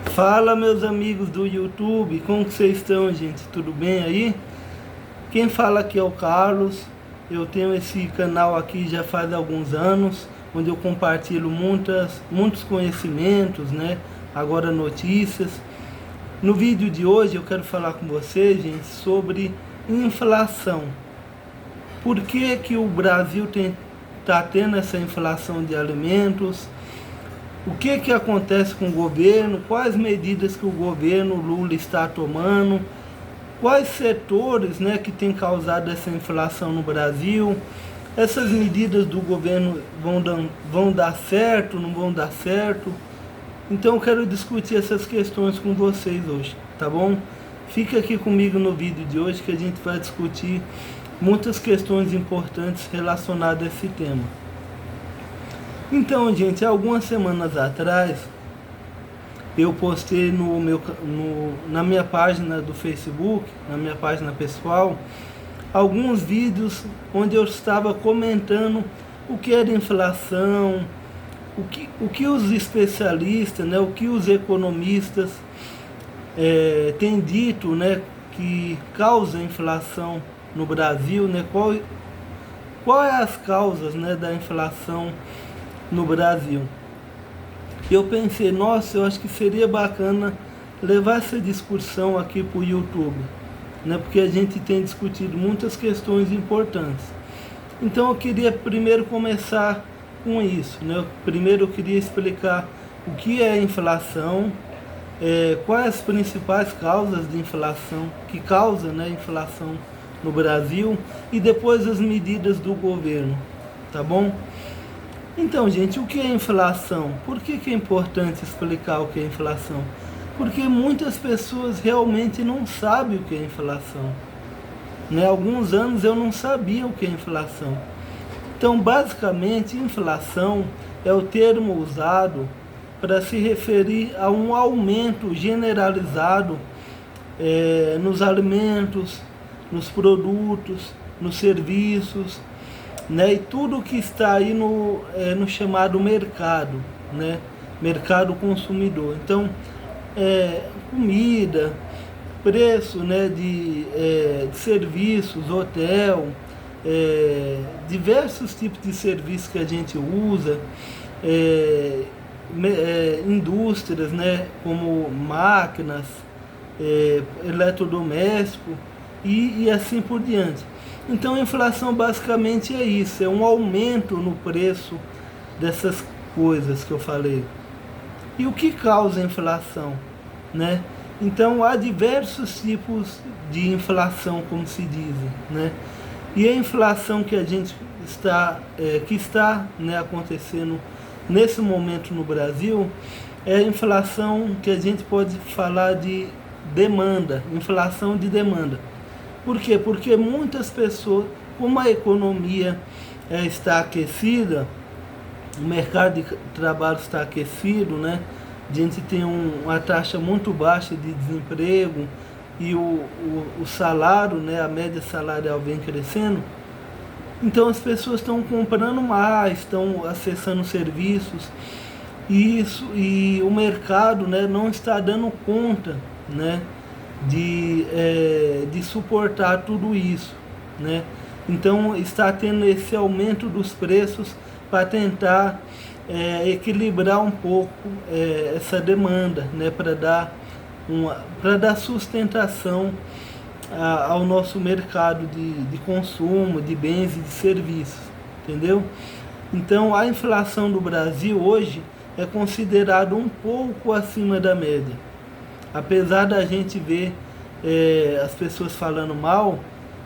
Fala, meus amigos do YouTube, como que vocês estão, gente? Tudo bem aí? Quem fala aqui é o Carlos. Eu tenho esse canal aqui já faz alguns anos, onde eu compartilho muitos conhecimentos, né? Agora notícias. No vídeo de hoje eu quero falar com vocês, gente, sobre inflação. Por que que o Brasil está tendo essa inflação de alimentos? O que acontece com o governo? Quais medidas que o governo Lula está tomando? Quais setores, né, que tem causado essa inflação no Brasil? Essas medidas do governo vão dar certo, não vão dar certo? Então eu quero discutir essas questões com vocês hoje, tá bom? Fica aqui comigo no vídeo de hoje que a gente vai discutir muitas questões importantes relacionadas a esse tema. Então, gente, algumas semanas atrás eu postei na minha página do Facebook, na minha página pessoal, alguns vídeos onde eu estava comentando o que era inflação, o que os especialistas, né, o que os economistas têm dito, né, que causa inflação no Brasil, né, qual é as causas, né, da inflação no Brasil. Eu pensei, nossa, eu acho que seria bacana levar essa discussão aqui para o YouTube, né? Porque a gente tem discutido muitas questões importantes. Então eu queria primeiro começar com isso, né? Primeiro eu queria explicar o que é inflação, quais as principais causas de inflação, que causa, né, inflação no Brasil, e depois as medidas do governo, tá bom? Então, gente, o que é inflação? Por que é importante explicar o que é inflação? Porque muitas pessoas realmente não sabem o que é inflação. Há alguns anos eu não sabia o que é inflação. Então, basicamente, inflação é o termo usado para se referir a um aumento generalizado nos alimentos, nos produtos, nos serviços, né, e tudo que está aí no chamado mercado, né, mercado consumidor. Então, comida, preço, né, de serviços, hotel, diversos tipos de serviços que a gente usa, indústrias, né, como máquinas, eletrodoméstico e assim por diante. Então a inflação basicamente é isso, é um aumento no preço dessas coisas que eu falei. E o que causa a inflação, né? Então há diversos tipos de inflação, como se dizem, né? E a inflação que a gente está né, acontecendo nesse momento no Brasil é a inflação que a gente pode falar de demanda, inflação de demanda. Por quê? Porque muitas pessoas, como a economia está aquecida, o mercado de trabalho está aquecido, né? A gente tem uma taxa muito baixa de desemprego e o salário, né? A média salarial vem crescendo. Então as pessoas estão comprando mais, estão acessando serviços e o mercado, né, não está dando conta, né, de suportar tudo isso, né? Então está tendo esse aumento dos preços para tentar equilibrar um pouco essa demanda, né? Para dar sustentação ao nosso mercado de consumo, de bens e de serviços, entendeu? Então a inflação do Brasil hoje é considerada um pouco acima da média. Apesar da gente ver as pessoas falando mal,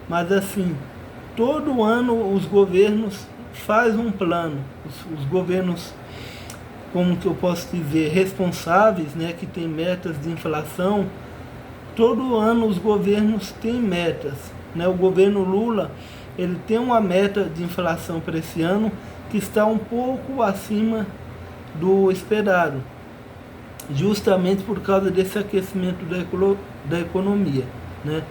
mas assim, todo ano os governos fazem um plano, os governos, como que eu posso dizer, responsáveis, né, que tem metas de inflação, todo ano os governos têm metas, né? O governo Lula, ele tem uma meta de inflação para esse ano que está um pouco acima do esperado, justamente por causa desse aquecimento da economia, né?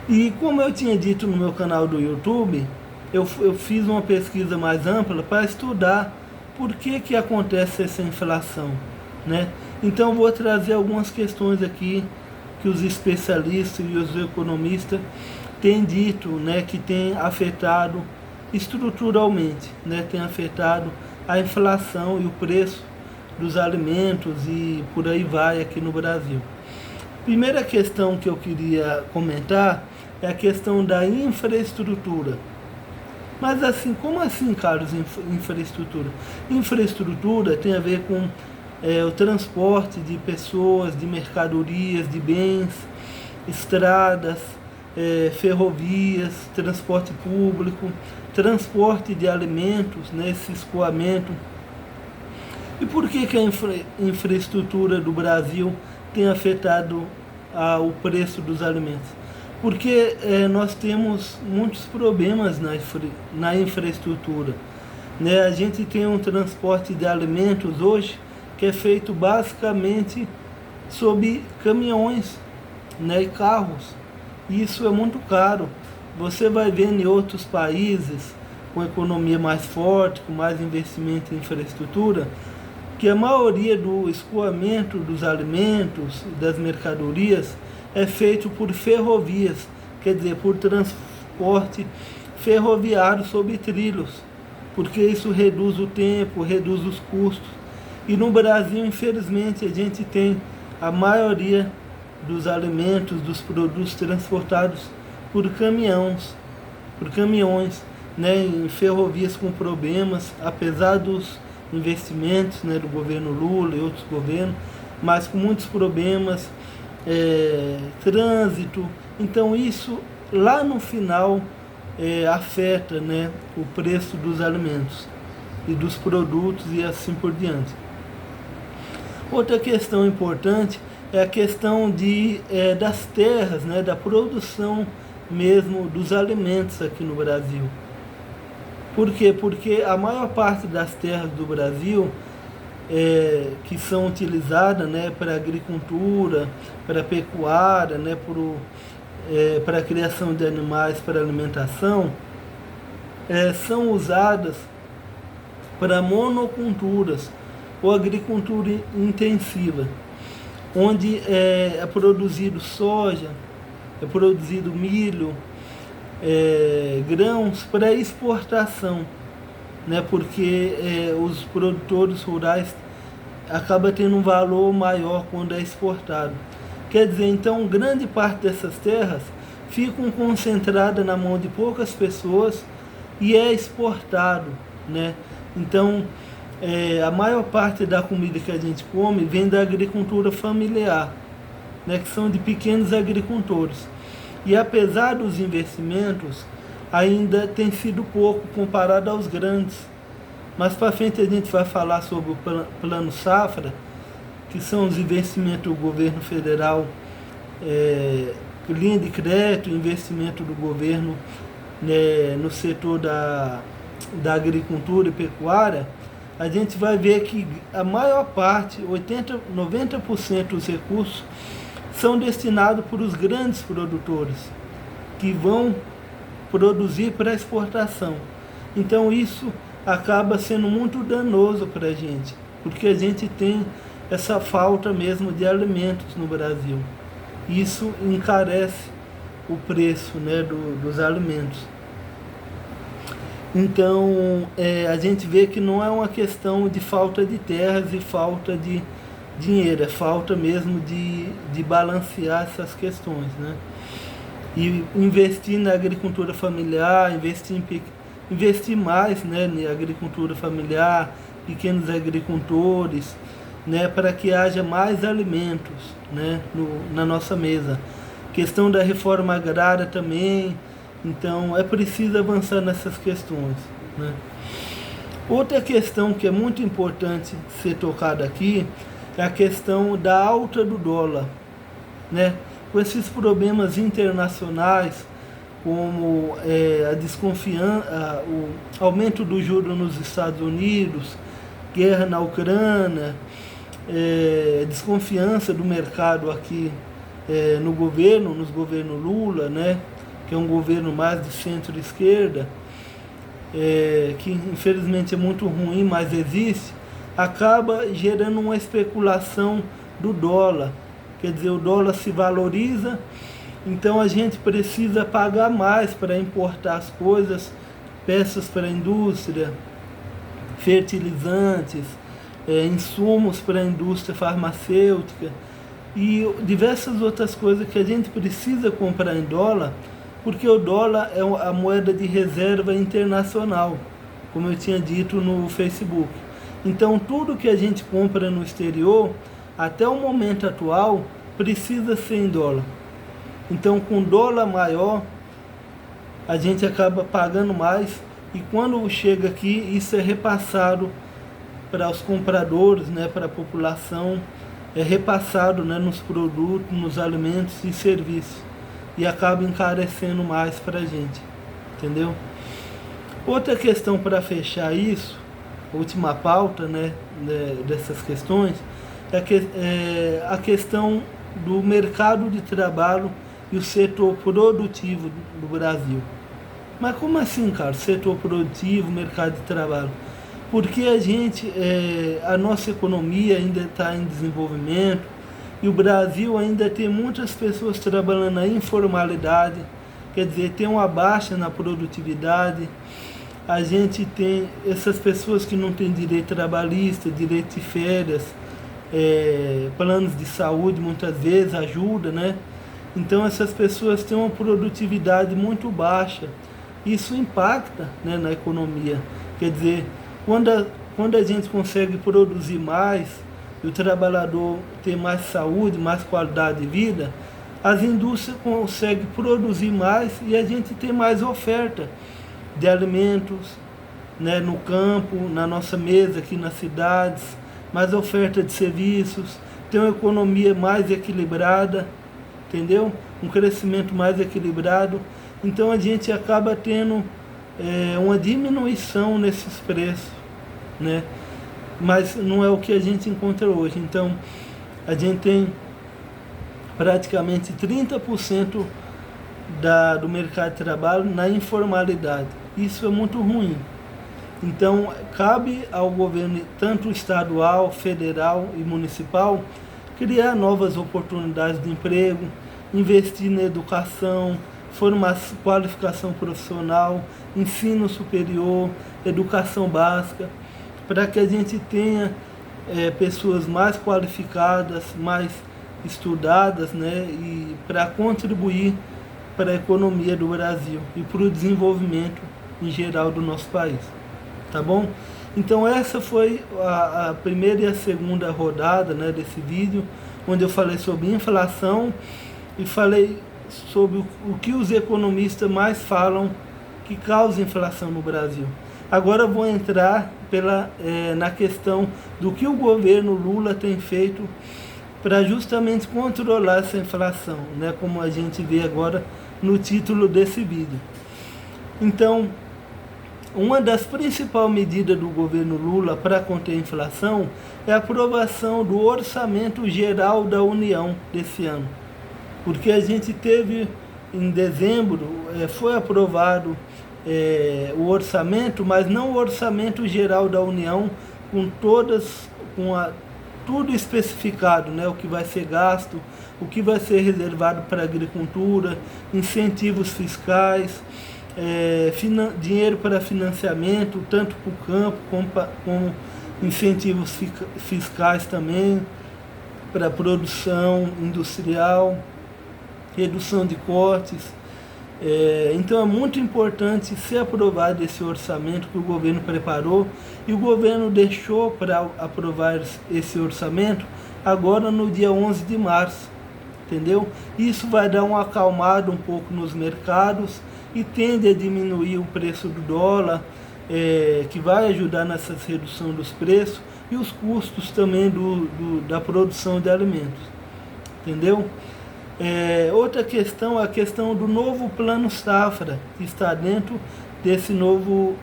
E como eu tinha dito no meu canal do YouTube, eu fiz uma pesquisa mais ampla para estudar por que acontece essa inflação, né? Então vou trazer algumas questões aqui que os especialistas e os economistas têm dito, né, que tem afetado estruturalmente, né, tem afetado a inflação e o preço dos alimentos e por aí vai aqui no Brasil. Primeira questão que eu queria comentar é a questão da infraestrutura. Mas assim, como assim, Carlos, infraestrutura? Infraestrutura tem a ver com o transporte de pessoas, de mercadorias, de bens, estradas, ferrovias, transporte público, transporte de alimentos, né, esse escoamento. E por que a infraestrutura do Brasil tem afetado o preço dos alimentos? Porque nós temos muitos problemas na infraestrutura, né? A gente tem um transporte de alimentos hoje que é feito basicamente sob caminhões, né, e carros. E isso é muito caro. Você vai ver em outros países com economia mais forte, com mais investimento em infraestrutura, que a maioria do escoamento dos alimentos e das mercadorias é feito por ferrovias, quer dizer, por transporte ferroviário sobre trilhos, porque isso reduz o tempo, reduz os custos. E no Brasil, infelizmente, a gente tem a maioria dos alimentos, dos produtos transportados por caminhões, né, em ferrovias com problemas, apesar dos investimentos, né, do governo Lula e outros governos, mas com muitos problemas, trânsito. Então isso lá no final afeta, né, o preço dos alimentos e dos produtos e assim por diante. Outra questão importante é a questão das terras, né, da produção mesmo dos alimentos aqui no Brasil. Por quê? Porque a maior parte das terras do Brasil que são utilizadas, né, para agricultura, para pecuária, né, para a criação de animais para alimentação, são usadas para monoculturas ou agricultura intensiva, onde é produzido soja, é produzido milho, grãos para exportação, né, porque os produtores rurais acabam tendo um valor maior quando é exportado. Quer dizer, então, grande parte dessas terras ficam concentradas na mão de poucas pessoas e é exportado, né? Então, a maior parte da comida que a gente come vem da agricultura familiar, né, que são de pequenos agricultores. E apesar dos investimentos, ainda tem sido pouco comparado aos grandes. Mas para frente a gente vai falar sobre o Plano Safra, que são os investimentos do governo federal, linha de crédito, investimento do governo, né, no setor da agricultura e pecuária. A gente vai ver que a maior parte, 90% dos recursos, são destinados para os grandes produtores, que vão produzir para exportação. Então isso acaba sendo muito danoso para a gente, porque a gente tem essa falta mesmo de alimentos no Brasil. Isso encarece o preço, né, dos alimentos. Então a gente vê que não é uma questão de falta de terras e falta de dinheiro, é falta mesmo de balancear essas questões, né? E investir na agricultura familiar, investir mais, né, na agricultura familiar, pequenos agricultores, né, para que haja mais alimentos, né, na nossa mesa. Questão da reforma agrária também, então é preciso avançar nessas questões, né? Outra questão que é muito importante ser tocada aqui é a questão da alta do dólar, né? Com esses problemas internacionais, como a desconfiança, o aumento do juro nos Estados Unidos, guerra na Ucrânia, desconfiança do mercado aqui nos governos Lula, né? Que é um governo mais de centro-esquerda, que infelizmente é muito ruim, mas existe. acaba gerando uma especulação do dólar. Quer dizer, o dólar se valoriza, então a gente precisa pagar mais para importar as coisas, peças para a indústria, fertilizantes, insumos para a indústria farmacêutica e diversas outras coisas que a gente precisa comprar em dólar, porque o dólar é a moeda de reserva internacional, como eu tinha dito no Facebook. Então tudo que a gente compra no exterior, até o momento atual, precisa ser em dólar. Então com dólar maior, a gente acaba pagando mais, e quando chega aqui, isso é repassado para os compradores, né, para a população, é repassado, né, nos produtos, nos alimentos e serviços, e acaba encarecendo mais para a gente, entendeu? Outra questão para fechar isso, última pauta, né, dessas questões, é a questão do mercado de trabalho e o setor produtivo do Brasil. Mas como assim, cara? Setor produtivo, mercado de trabalho? Porque a nossa economia ainda está em desenvolvimento e o Brasil ainda tem muitas pessoas trabalhando na informalidade, quer dizer, tem uma baixa na produtividade. A gente tem essas pessoas que não têm direito trabalhista, direito de férias, planos de saúde, muitas vezes ajuda, né? Então essas pessoas têm uma produtividade muito baixa. Isso impacta, né, na economia. Quer dizer, quando a gente consegue produzir mais, e o trabalhador ter mais saúde, mais qualidade de vida, as indústrias conseguem produzir mais e a gente tem mais oferta de alimentos, né, no campo, na nossa mesa aqui nas cidades, mais oferta de serviços, tem uma economia mais equilibrada, entendeu? Um crescimento mais equilibrado. Então a gente acaba tendo uma diminuição nesses preços, né? Mas não é o que a gente encontra hoje. Então a gente tem praticamente 30% do mercado de trabalho na informalidade. Isso é muito ruim. Então cabe ao governo, tanto estadual, federal e municipal, criar novas oportunidades de emprego, investir na educação, formação, qualificação profissional, ensino superior, educação básica, para que a gente tenha pessoas mais qualificadas, mais estudadas, né, e para contribuir para a economia do Brasil e para o desenvolvimento em geral do nosso país, tá bom? Então essa foi a primeira e a segunda rodada, né, desse vídeo, onde eu falei sobre inflação e falei sobre o que os economistas mais falam que causa inflação no Brasil. Agora eu vou entrar na questão do que o governo Lula tem feito para justamente controlar essa inflação, né, como a gente vê agora no título desse vídeo. Então, uma das principais medidas do governo Lula para conter a inflação é a aprovação do Orçamento Geral da União desse ano. Porque a gente teve, em dezembro, foi aprovado o orçamento, mas não o Orçamento Geral da União, tudo especificado, né? O que vai ser gasto, o que vai ser reservado para a agricultura, incentivos fiscais, dinheiro para financiamento, tanto para o campo como incentivos fiscais também, para a produção industrial, redução de cortes. Então é muito importante ser aprovado esse orçamento que o governo preparou, e o governo deixou para aprovar esse orçamento agora no dia 11 de março, entendeu? Isso vai dar uma acalmada um pouco nos mercados e tende a diminuir o preço do dólar, que vai ajudar nessa redução dos preços e os custos também da produção de alimentos, entendeu? Outra questão é a questão do novo plano safra, que está dentro desse novo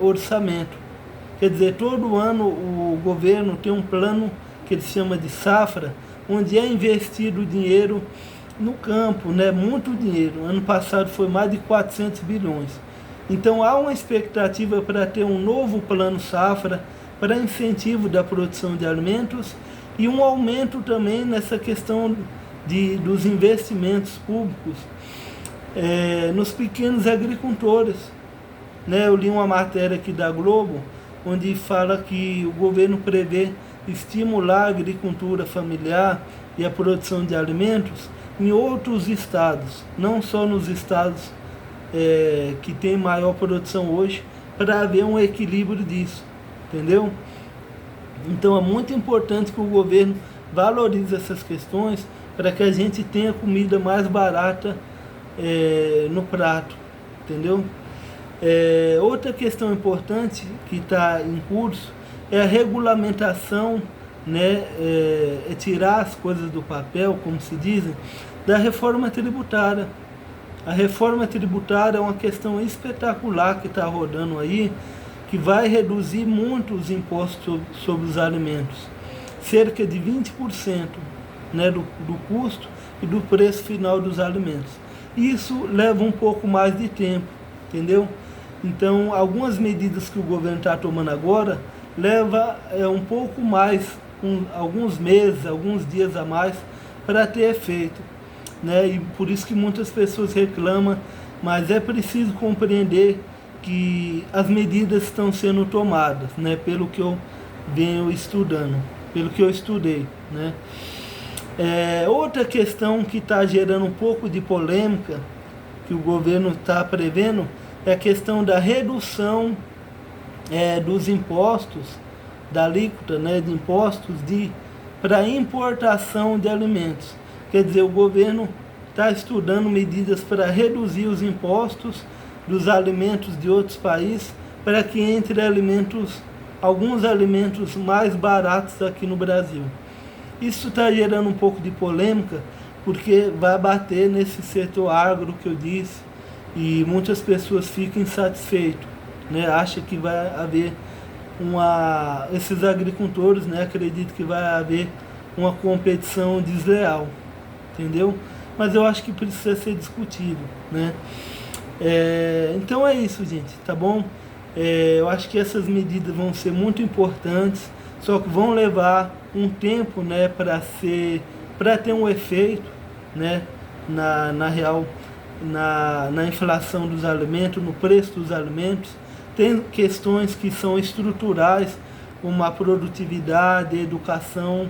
orçamento. Quer dizer, todo ano o governo tem um plano que ele chama de safra, onde é investido dinheiro no campo, né? Muito dinheiro. Ano passado foi mais de 400 bilhões. Então há uma expectativa para ter um novo plano safra para incentivo da produção de alimentos e um aumento também nessa questão dos investimentos públicos nos pequenos agricultores. Eu li uma matéria aqui da Globo, onde fala que o governo prevê estimular a agricultura familiar e a produção de alimentos em outros estados, não só nos estados que tem maior produção hoje, para haver um equilíbrio disso, entendeu? Então é muito importante que o governo valorize essas questões para que a gente tenha comida mais barata no prato, entendeu? Outra questão importante que está em curso é a regulamentação, tirar as coisas do papel, como se dizem, da reforma tributária. A reforma tributária é uma questão espetacular que está rodando aí, que vai reduzir muito os impostos sobre os alimentos, cerca de 20%, do custo e do preço final dos alimentos. Isso leva um pouco mais de tempo, entendeu? Então, algumas medidas que o governo está tomando agora leva um pouco mais, alguns meses, alguns dias a mais para ter efeito, e por isso que muitas pessoas reclamam, mas é preciso compreender que as medidas estão sendo tomadas, pelo que eu venho estudando, pelo que eu estudei, outra questão que está gerando um pouco de polêmica, que o governo está prevendo, é a questão da redução dos impostos, da alíquota, de impostos para importação de alimentos. Quer dizer, o governo está estudando medidas para reduzir os impostos dos alimentos de outros países, para que entre alguns alimentos mais baratos aqui no Brasil. Isso está gerando um pouco de polêmica, porque vai bater nesse setor agro que eu disse, e muitas pessoas ficam insatisfeitas, acham que vai haver esses agricultores, acreditam que vai haver uma competição desleal, entendeu? Mas eu acho que precisa ser discutido, então é isso, gente, tá bom? Eu acho que essas medidas vão ser muito importantes, só que vão levar um tempo, para ter um efeito, na inflação dos alimentos, no preço dos alimentos. Tem questões que são estruturais, como a produtividade, a educação,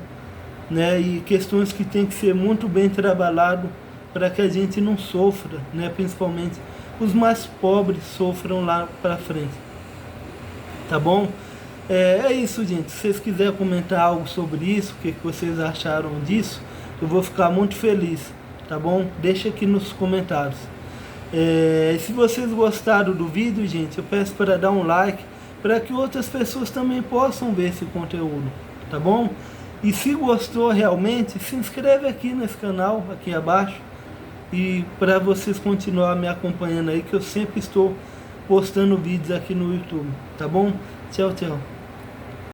e questões que tem que ser muito bem trabalhado para que a gente não sofra, principalmente os mais pobres sofram lá para frente, tá bom? É isso, gente. Se vocês quiserem comentar algo sobre isso, o que vocês acharam disso, eu vou ficar muito feliz, tá bom? Deixa aqui nos comentários. Se vocês gostaram do vídeo, gente, eu peço para dar um like, para que outras pessoas também possam ver esse conteúdo, tá bom? E se gostou realmente, se inscreve aqui nesse canal, aqui abaixo, e para vocês continuarem me acompanhando aí, que eu sempre estou postando vídeos aqui no YouTube, tá bom? Tchau, tchau.